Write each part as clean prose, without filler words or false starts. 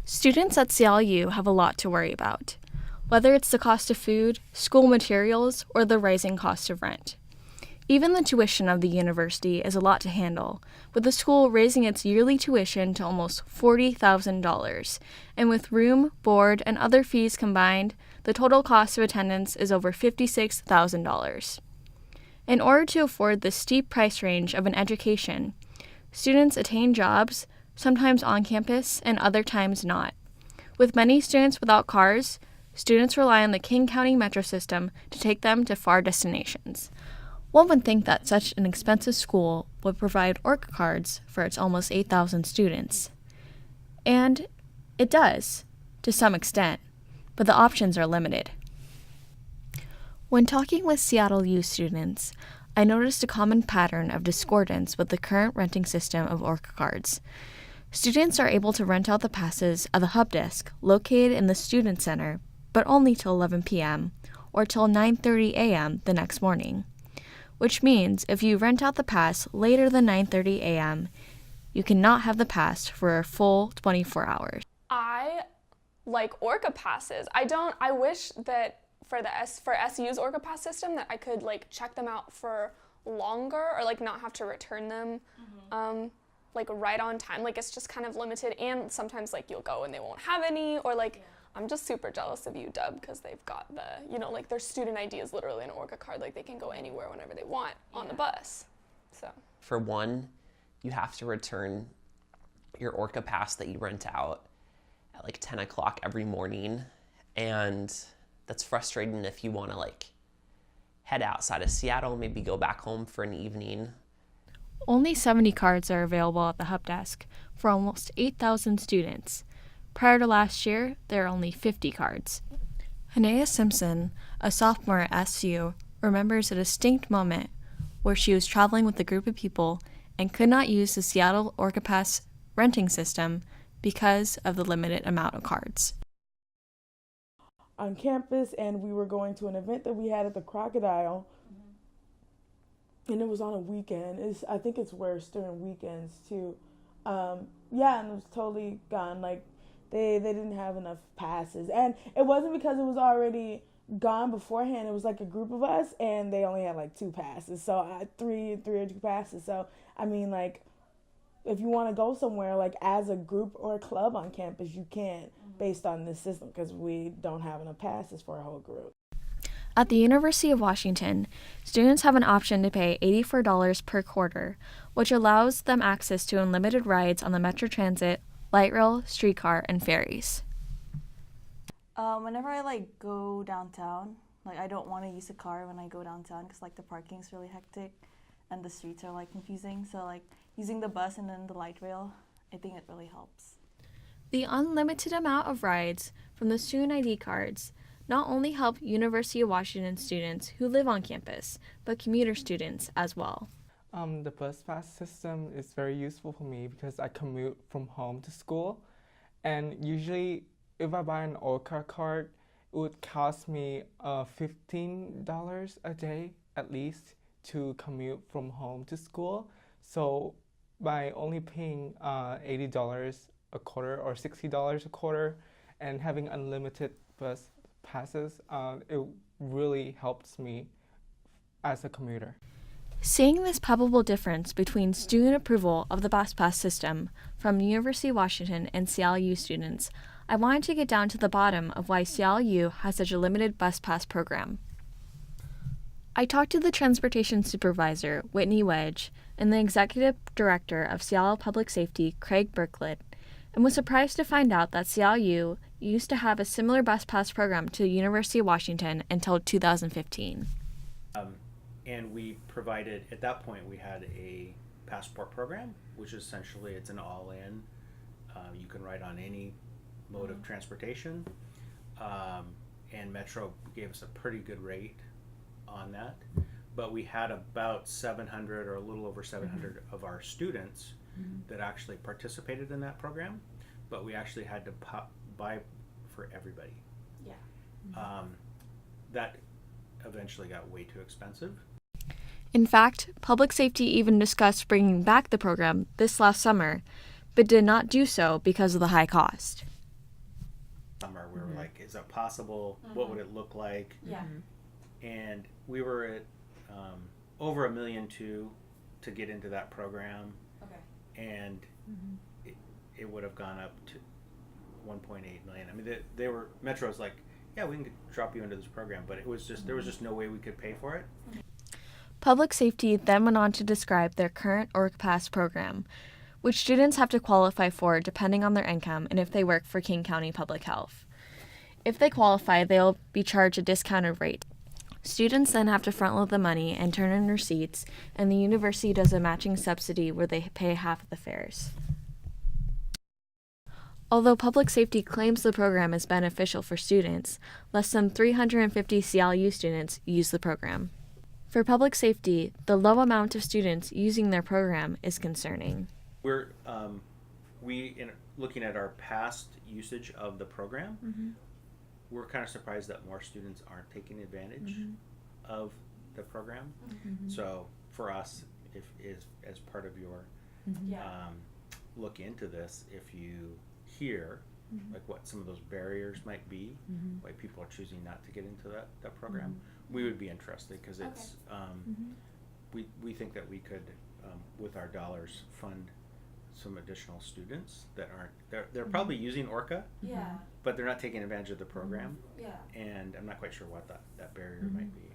Students at CLU have a lot to worry about, whether it's the cost of food, school materials, or the rising cost of rent. Even the tuition of the university is a lot to handle, with the school raising its yearly tuition to almost $40,000, and with room, board, and other fees combined, the total cost of attendance is over $56,000. In order to afford the steep price range of an education, students attain jobs, sometimes on campus and other times not. With many students without cars, students rely on the King County metro system to take them to far destinations. One would think that such an expensive school would provide Orca cards for its almost 8,000 students. And it does, to some extent, but the options are limited. When talking with Seattle U students, I noticed a common pattern of discordance with the current renting system of Orca cards. Students are able to rent out the passes at the hub desk located in the Student Center, but only till 11 p.m. or till 9:30 a.m. the next morning, which means if you rent out the pass later than 9:30 a.m., you cannot have the pass for a full 24 hours. I like Orca passes. I wish that for SU's Orca Pass system that I could like check them out for longer or like not have to return them like right on time. Like it's just kind of limited, and sometimes like you'll go and they won't have any, or like I'm just super jealous of UW because they've got the, like their student ID is literally an Orca card. Like they can go anywhere whenever they want on the bus. So for one, you have to return your Orca Pass that you rent out at like 10 o'clock every morning, and that's frustrating if you want to like head outside of Seattle, maybe go back home for an evening. Only 70 cards are available at the hub desk for almost 8,000 students. Prior to last year, there are only 50 cards. Hanea Simpson, a sophomore at SU, remembers a distinct moment where she was traveling with a group of people and could not use the Seattle Orca Pass renting system because of the limited amount of cards. On campus, and we were going to an event that we had at the Crocodile, and it was on a weekend. I think it's worse during weekends too. And it was totally gone. Like they didn't have enough passes, and it wasn't because it was already gone beforehand. It was like a group of us, and they only had like 2 passes. So I had three or 2 passes. So I mean, like, if you want to go somewhere like as a group or a club on campus, you can, based on this system, because we don't have enough passes for a whole group. At the University of Washington, students have an option to pay $84 per quarter, which allows them access to unlimited rides on the Metro Transit, light rail, streetcar, and ferries. Whenever I go downtown, I don't want to use a car when I go downtown because the parking's really hectic and the streets are confusing. So using the bus and then the light rail, I think it really helps. The unlimited amount of rides from the student ID cards not only help University of Washington students who live on campus, but commuter students as well. The bus pass system is very useful for me because I commute from home to school, and usually if I buy an Orca card, it would cost me $15 a day at least to commute from home to school. So by only paying $80 a quarter or $60 a quarter and having unlimited bus passes, it really helps me as a commuter. Seeing this palpable difference between student approval of the bus pass system from University of Washington and CLU students, I wanted to get down to the bottom of why CLU has such a limited bus pass program. I talked to the transportation supervisor, Whitney Wedge, and the executive director of Seattle Public Safety, Craig Berklet, and was surprised to find out that CLU used to have a similar bus pass program to the University of Washington until 2015. And we provided, at that point, we had a passport program, which essentially it's an all-in. You can ride on any mode of transportation. And Metro gave us a pretty good rate on that. But we had about 700 or a little over 700 of our students that actually participated in that program, but we actually had to buy for everybody. Yeah. That eventually got way too expensive. In fact, Public Safety even discussed bringing back the program this last summer, but did not do so because of the high cost. summer. We were like, is that possible? What would it look like? Yeah. And we were at over $1.2 million to get into that program. Okay. And it would have gone up to 1.8 million. I mean, they were Metro's like, yeah, we can drop you into this program, but it was just there was just no way we could pay for it. Public Safety then went on to describe their current Orca Pass program, which students have to qualify for depending on their income and if they work for King County Public Health. If they qualify, they'll be charged a discounted rate. Students then have to front-load the money and turn in receipts, and the university does a matching subsidy where they pay half of the fares. Although Public Safety claims the program is beneficial for students, less than 350 CLU students use the program. For Public Safety, the low amount of students using their program is concerning. We're looking at our past usage of the program. We're kind of surprised that more students aren't taking advantage of the program. So for us, if as part of your look into this, if you hear like what some of those barriers might be, why people are choosing not to get into that program, we would be interested, because it's we think that we could with our dollars fund some additional students that aren't they're probably using Orca, but they're not taking advantage of the program, and I'm not quite sure what that barrier might be.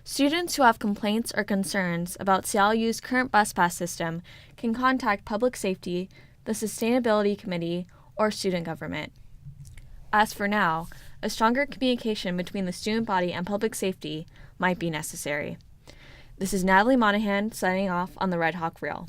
Students who have complaints or concerns about CLU's current bus pass system can contact Public Safety, the Sustainability Committee, or student government. As for now, a stronger communication between the student body and Public Safety might be necessary. This is Natalie Monahan signing off on the Redhawk Reel.